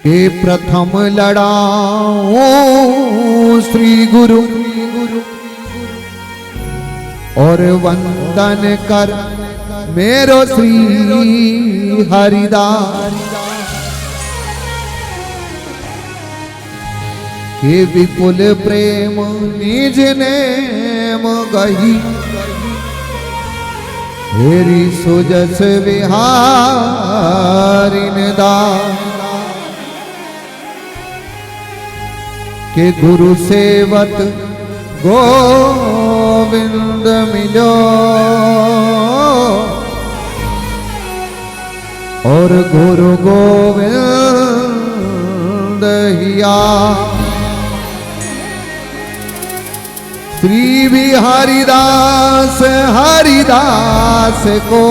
के प्रथम लड़ाऊं श्री गुरु और वंदन कर मेरो श्री हरिदास के विपुल प्रेम निज नेम गही हेरी सुजस विहारिन दास के गुरु सेवत गोविंद मिलो और गुरु गोविंद हिया श्री बिहारीदास हरिदास को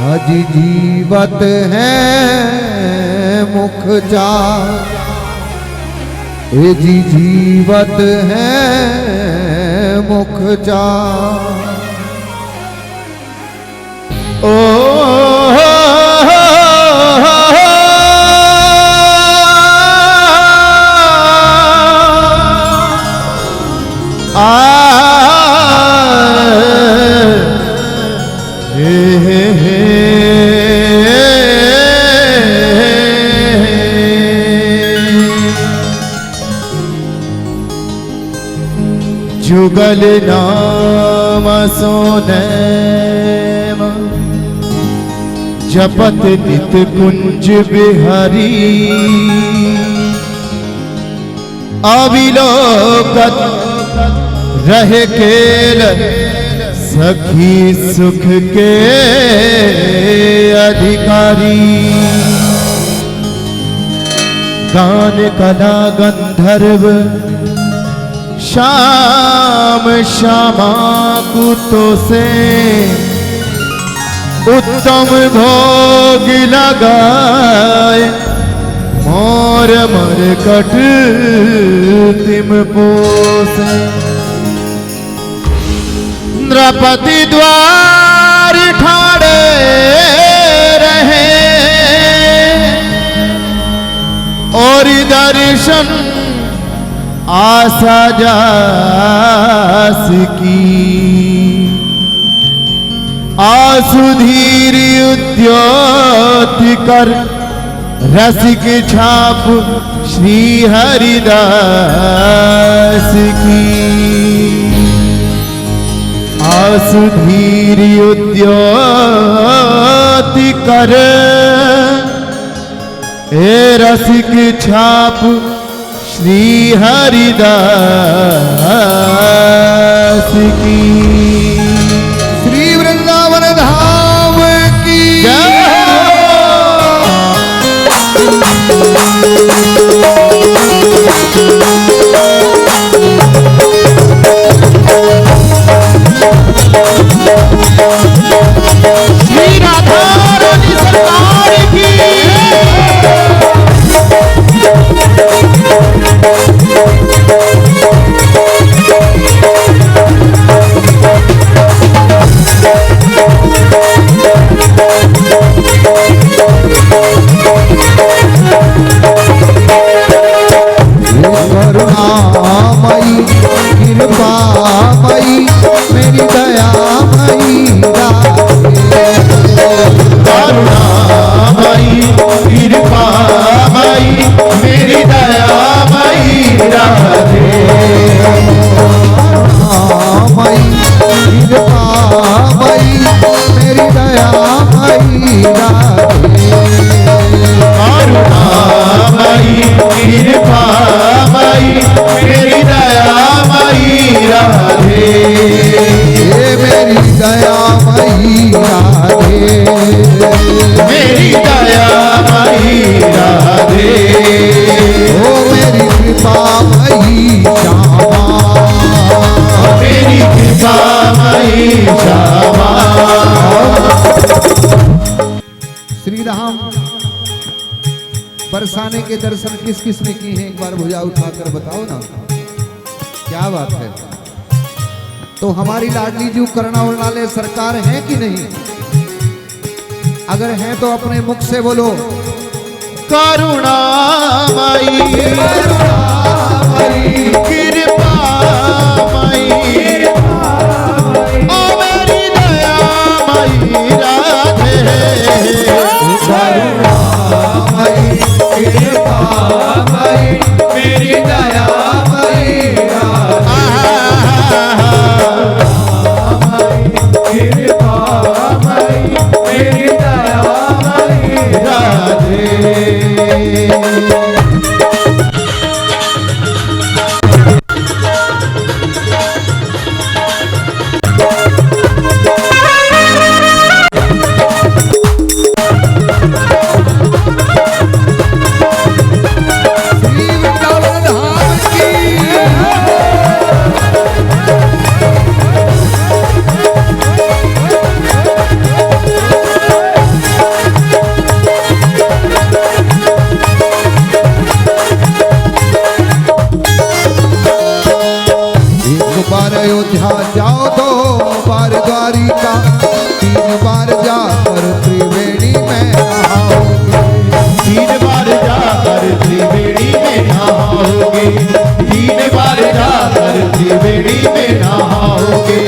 अजी जीवत है मुख जा ए जी जीवत है मुख जा ओ जुगल नाम सोनेम जपत नित कुंज बिहारी अविलोकत रहे केल सखी सुख के अधिकारी गान कला गंधर्व श्याम श्यामा कुतो से उत्तम भोग लगाए मोर मर कट तिम पोसे नृपति द्वार ठाड़े रहे और दर्शन आशा जास की आसुधीर उद्योत कर रसिक छाप श्री हरिदास की आसुधीर उद्योत कर ए रसिक छाप श्री हरिदास की श्री वृंदावन धाम की श्री राधा रानी सरकार की करुणामयी कृपामयी मेरी दयामयी करुणामयी कृपामयी मेरी दयामयी राधे करुणामयी कृपामयी मेरी दयामयी राधे करुणामयी कृपामयी मेरी दयामयी राधे मेरी दयामयी राधे मेरी दयामयी राधे ओ मेरी कृपामयी श्यामा मेरी कृपामयी श्यामा श्री राम बरसाने के दर्शन किस किस ने किए हैं एक बार भुजा उठाकर बताओ ना, क्या बात है। तो हमारी लाडली जी करना उड़नाले सरकार है कि नहीं? अगर हैं तो अपने मुख से बोलो। करुणामयी कृपामयी ओ मेरी दयामयी राधे। करुणामयी कृपामयी मेरी दयामयी कृपामयी मेरी दयामयी राधे। अयोध्या जाओ, 2 बार द्वारिका, 3 बार जाकर त्रिवेणी में नहाओगे। 3 बार जाकर त्रिवेणी में नहाओगे। 3 बार जाकर त्रिवेणी में नहाओगे।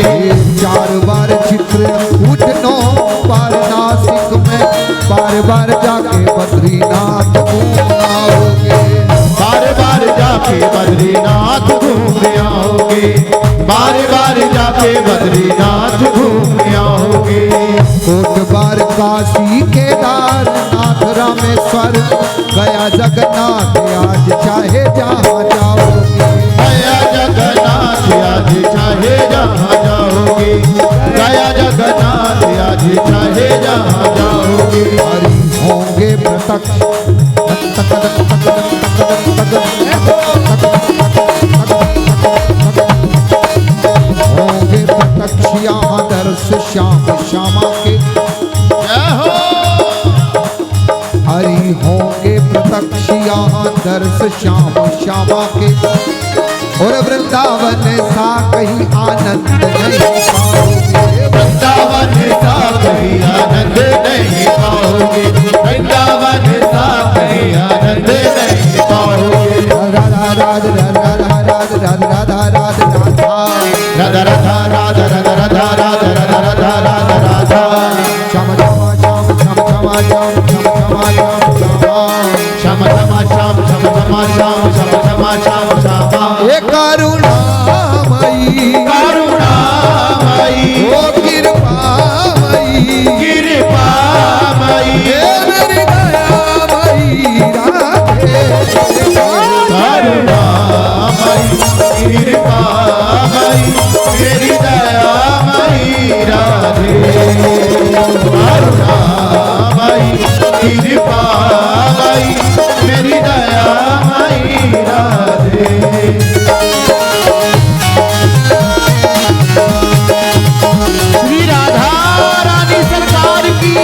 4 बार चित्रकूट, 9 बार नासिक में, बार बार जाके बद्रीनाथ घूम आओगे। बार बार जाके बद्रीनाथ घूम आओगे। बार बार जाके बद्रीनाथ घूम आओगे। 8 बार काशी केदारनाथ रामेश्वर, गया जगन्नाथ आज चाहे जहाँ जाओगे। गया जगन्नाथ आज चाहे जहाँ जाओगे। गया जगन्नाथ आज चाहे जहाँ जाओगे। हरि होंगे प्रत्यक्ष होंगे प्रत्यक्ष यहाँ दर्श श्याम श्यामा के। हरि होंगे प्रत्यक्ष यहाँ दर्श श्याम श्यामा के। और वृंदावन सा कहीं आनंद नहीं पाओगे। वृंदावन सा कहीं आनंद नहीं पाओगे। वृंदावन सा कहीं आनंद नहीं पाओगे। राधा राधा राधा राधा राधा राधा राधा राधा राधा राधा राधा राधा राधा राधा राधा राधा श्याम श्याम श्याम श्याम श्याम श्याम श्याम श्याम श्याम श्याम श्याम श्याम श्याम श्याम श्याम। हे करुणामयी करुणामयी ओ कृपामयी कृपामयी हे मेरी दयामयी राधे। करुणामयी कृपामयी मेरी दयामयी राधे। करुणामयी कृपामयी मेरी दयामयी राधे। श्री राधा रानी सरकार की।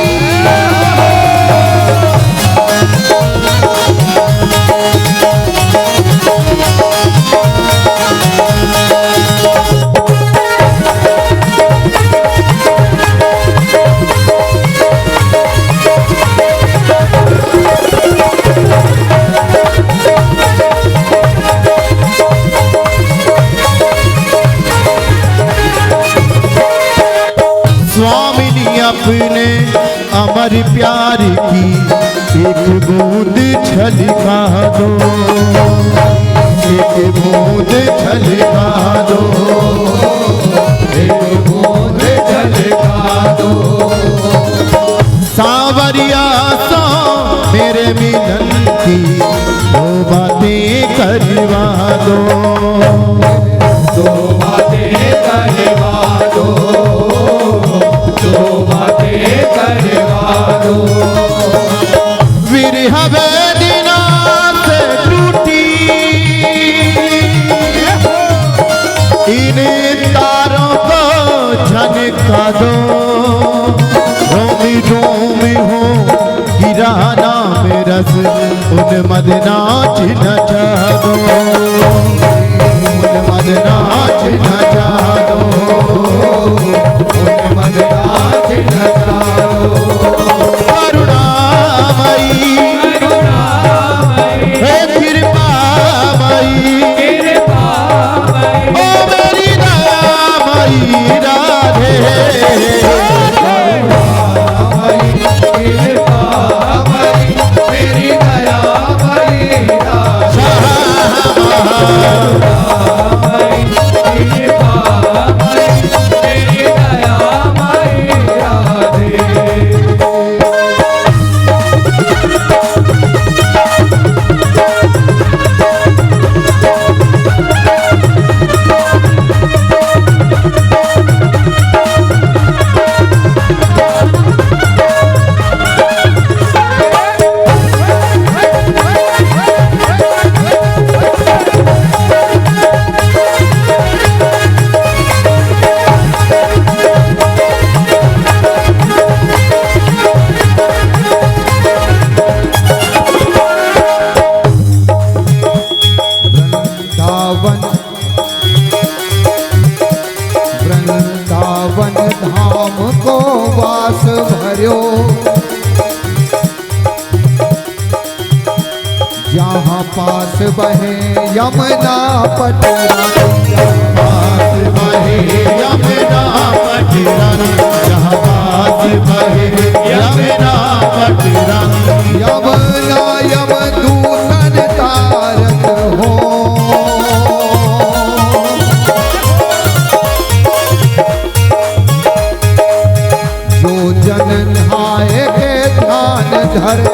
स्वामिनी अपने अमर प्यार की एक बूंद छलका दो। एक बूंद छलका दो। एक बूंद छलका दो। सांवरिया सा मेरे मिलन की 2 बातें करवा दो। 2 बातें करवा दो। 2 बातें करवा दो। विरह वेदना से टूटी इन तारों को झनका दो। रोमी रोमी हो गिराना में रस उन मदनाच नचा दो। उन मदनाच नचा दो। उन मदनाच नचा दो। पास भर्यो, जहाँ पास बहे यमुना पटरानी, पास बहे यमुना पटरानी, जहाँ पास बहे यमुना पटरानी। यमुना यमदूतन तारत हो, जो जन नहाए के ध्यान धरे,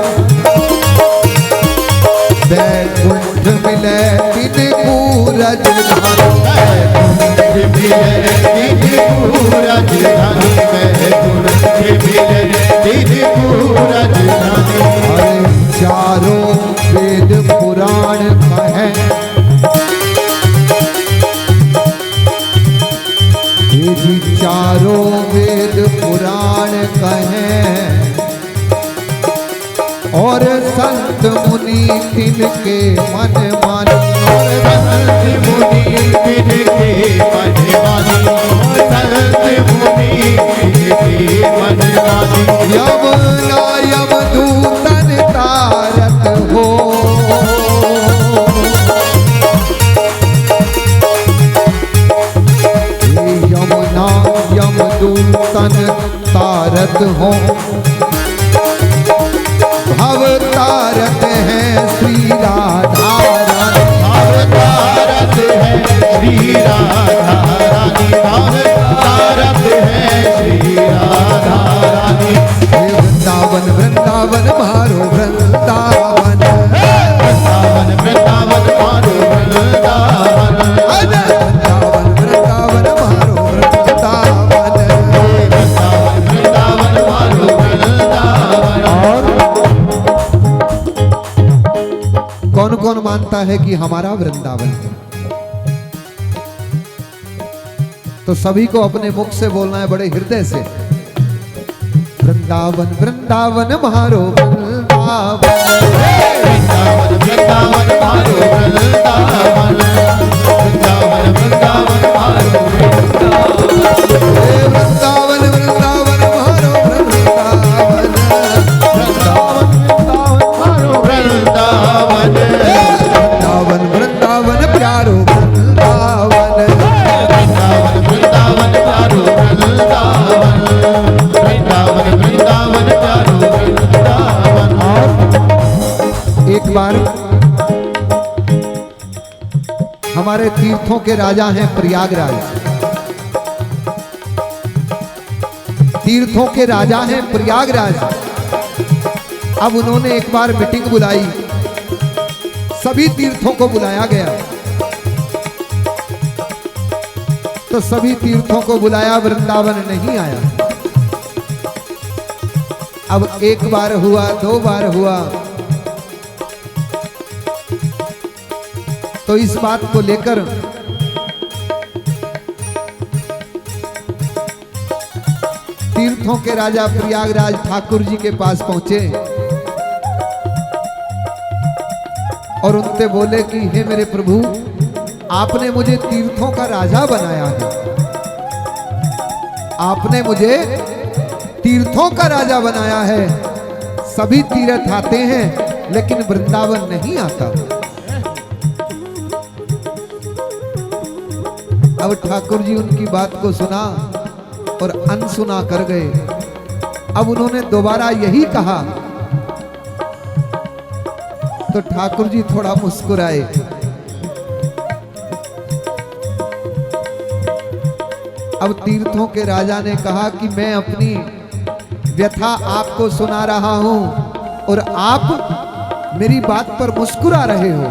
बैकुंठ मिले दिन पूरज धन, बैकुंठ मिले दिन पूरज धन, बैकुंठ मिले दिन पूरज धन। अरे चारों वेद पुराण कहें, ये जी चारों वेद पुराण कहें, और संत मुनि तिनके मन मानी, और संत मुनि तिनके मन मानी, संत मुनि तिनके मन मानी। यमुना यमदूतन तारत हो, हे यमुना यमदूतन तारत हो, भव तारत है श्री राधा रानी, भाव तारत है श्री राधा रानी, भाव तारत है श्री राधा रानी। हे वृंदावन वृंदावन मारो वृंदावन, वृंदावन वृंदावन मारो वृंदावन, वृंदावन वृंदावन मारो वृंदावन। वृंदावन वृंदावन मारो वृंदावन। और कौन कौन मानता है कि हमारा वृंदावन है? तो सभी को अपने मुख से बोलना है, बड़े हृदय से। वृंदावन वृंदावन मारो वृंदावन, वृंदावन वृंदावन मारो वृंदावन, वृंदावन वृंदावन मारो वृंदावन। हे वृंदावन वृंदावन मारो वृंदावन, वृंदावन वृंदावन मारो वृंदावन, वृंदावन वृंदावन प्यारो वृंदावन, वृंदावन वृंदावन मारो वृंदावन, वृंदावन वृंदावन मारो वृंदावन। एक बार हमारे तीर्थों के राजा हैं प्रयागराज, तीर्थों के राजा हैं प्रयागराज। अब उन्होंने एक बार मीटिंग बुलाई, सभी तीर्थों को बुलाया गया, तो सभी तीर्थों को बुलाया, वृंदावन नहीं आया। अब एक बार हुआ, दो बार हुआ, तो इस बात को लेकर तीर्थों के राजा प्रयागराज ठाकुर जी के पास पहुंचे और उनसे बोले कि हे मेरे प्रभु, आपने मुझे तीर्थों का राजा बनाया है, आपने मुझे तीर्थों का राजा बनाया है। सभी तीर्थ आते हैं लेकिन वृंदावन नहीं आता। अब ठाकुर जी उनकी बात को सुना और अनसुना कर गए। अब उन्होंने दोबारा यही कहा तो ठाकुर जी थोड़ा मुस्कुराए। अब तीर्थों के राजा ने कहा कि मैं अपनी व्यथा आपको सुना रहा हूं और आप मेरी बात पर मुस्कुरा रहे हो,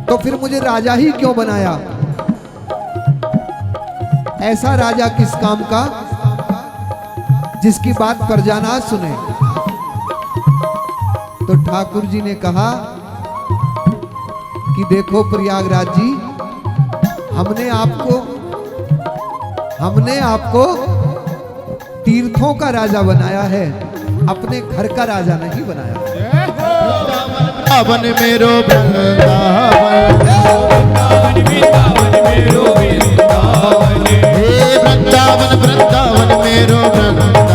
तो फिर मुझे राजा ही क्यों बनाया? ऐसा राजा किस काम का जिसकी बात प्रजा ना सुने? तो ठाकुर जी ने कहा कि देखो प्रयागराज जी, हमने आपको तीर्थों का राजा बनाया है, अपने घर का राजा नहीं बनाया। वृंदावन मेरो वृंदावन, हे वृंदावन वृंदावन मेरो वृंदावन।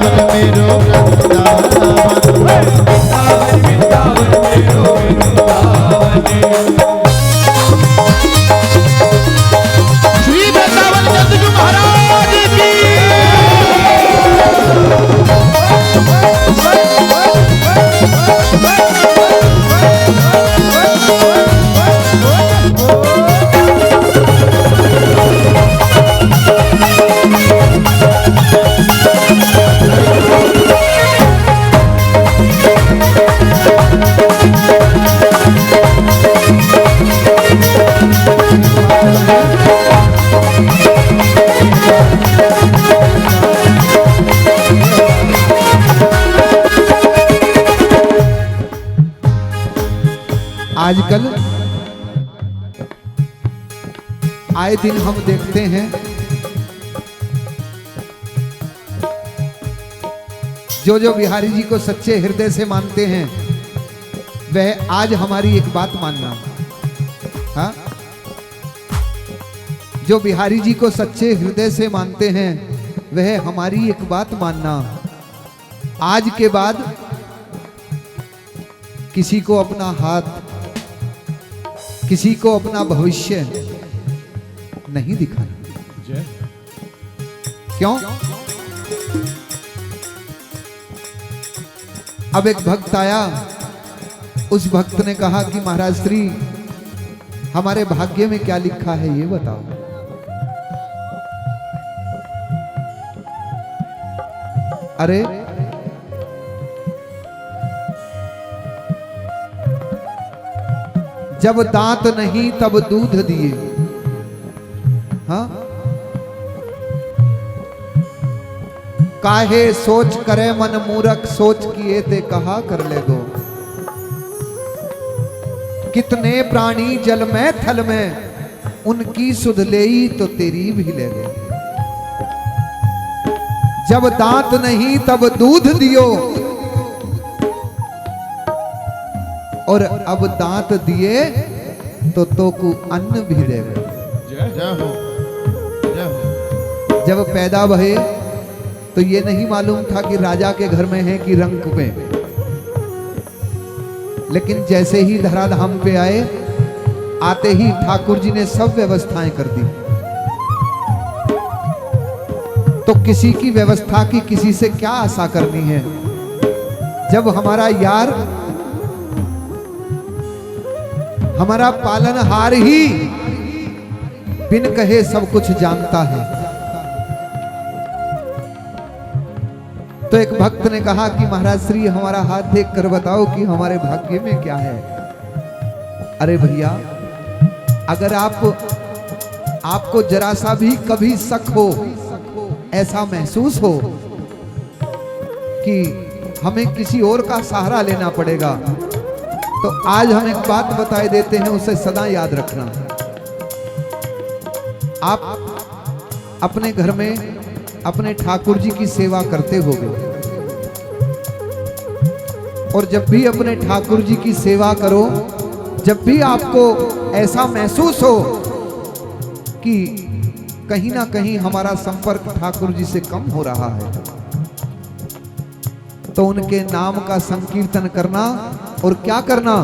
वृंदावन मेरो श्री वृंदावन चंद्र जी महाराज की आजकल आए दिन हम देखते हैं जो बिहारी जी को सच्चे हृदय से मानते हैं वह आज हमारी एक बात मानना। हाँ, जो बिहारी जी को सच्चे हृदय से मानते हैं वह हमारी एक बात मानना। आज के बाद किसी को अपना हाथ, किसी को अपना भविष्य नहीं दिखाना। क्यों? अब एक भक्त आया, उस भक्त ने कहा कि महाराज श्री हमारे भाग्य में क्या लिखा है ये बताओ। अरे जब दांत नहीं तब दूध दिए। हाँ, काहे सोच करे मन मूरख, सोच किए ते कहा कर ले गो। कितने प्राणी जल में थल में, उनकी सुध लेई तो तेरी भी ले गो। जब दांत नहीं तब दूध दियो, और अब दांत दिए तो को अन्न भी दे गए। जब पैदा भये तो ये नहीं मालूम था कि राजा के घर में है कि रंक में, लेकिन जैसे ही धराधाम पे आए, आते ही ठाकुर जी ने सब व्यवस्थाएं कर दी। तो किसी की व्यवस्था की किसी से क्या आशा करनी है, जब हमारा यार, हमारा पालनहार ही बिन कहे सब कुछ जानता है। तो एक भक्त ने कहा कि महाराज श्री हमारा हाथ देख कर बताओ कि हमारे भाग्य में क्या है। अरे भैया, अगर आपको जरा सा भी कभी शक हो, ऐसा महसूस हो कि हमें किसी और का सहारा लेना पड़ेगा, तो आज हम एक बात बताए देते हैं, उसे सदा याद रखना। आप अपने घर में अपने ठाकुर जी की सेवा करते होगे, और जब भी अपने ठाकुर जी की सेवा करो, जब भी आपको ऐसा महसूस हो कि कहीं ना कहीं हमारा संपर्क ठाकुर जी से कम हो रहा है, तो उनके नाम का संकीर्तन करना और क्या करना,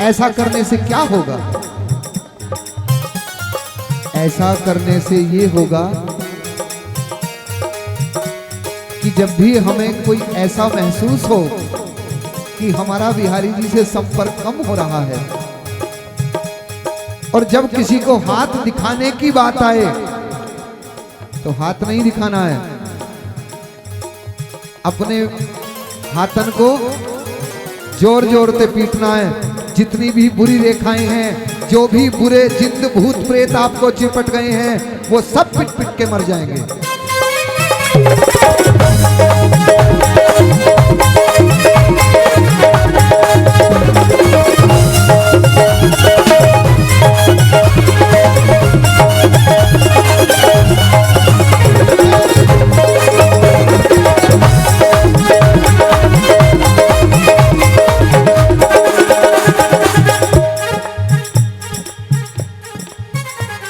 ऐसा करने से क्या होगा? ऐसा करने से ये होगा कि जब भी हमें कोई ऐसा महसूस हो कि हमारा बिहारी जी से संपर्क कम हो रहा है, और जब किसी को हाथ दिखाने की बात आए तो हाथ नहीं दिखाना है, अपने हाथन को जोर जोर से पीटना है। जितनी भी बुरी रेखाएं हैं, जो भी बुरे जिंद भूत प्रेत आपको चिपट गए हैं, वो सब पिट पिट के मर जाएंगे।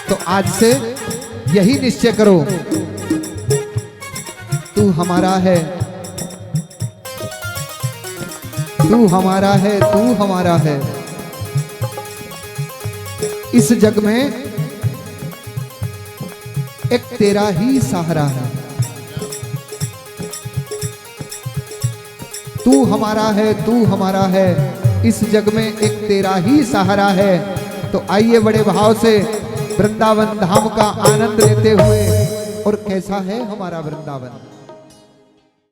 तो आज से यही निश्चय करो, तू हमारा है, तू हमारा है, तू हमारा है। इस जग में एक तेरा ही सहारा है, तू हमारा है, तू हमारा है। इस जग में एक तेरा ही सहारा है। तो आइए बड़े भाव से वृंदावन धाम का आनंद लेते हुए। और कैसा है हमारा वृंदावन,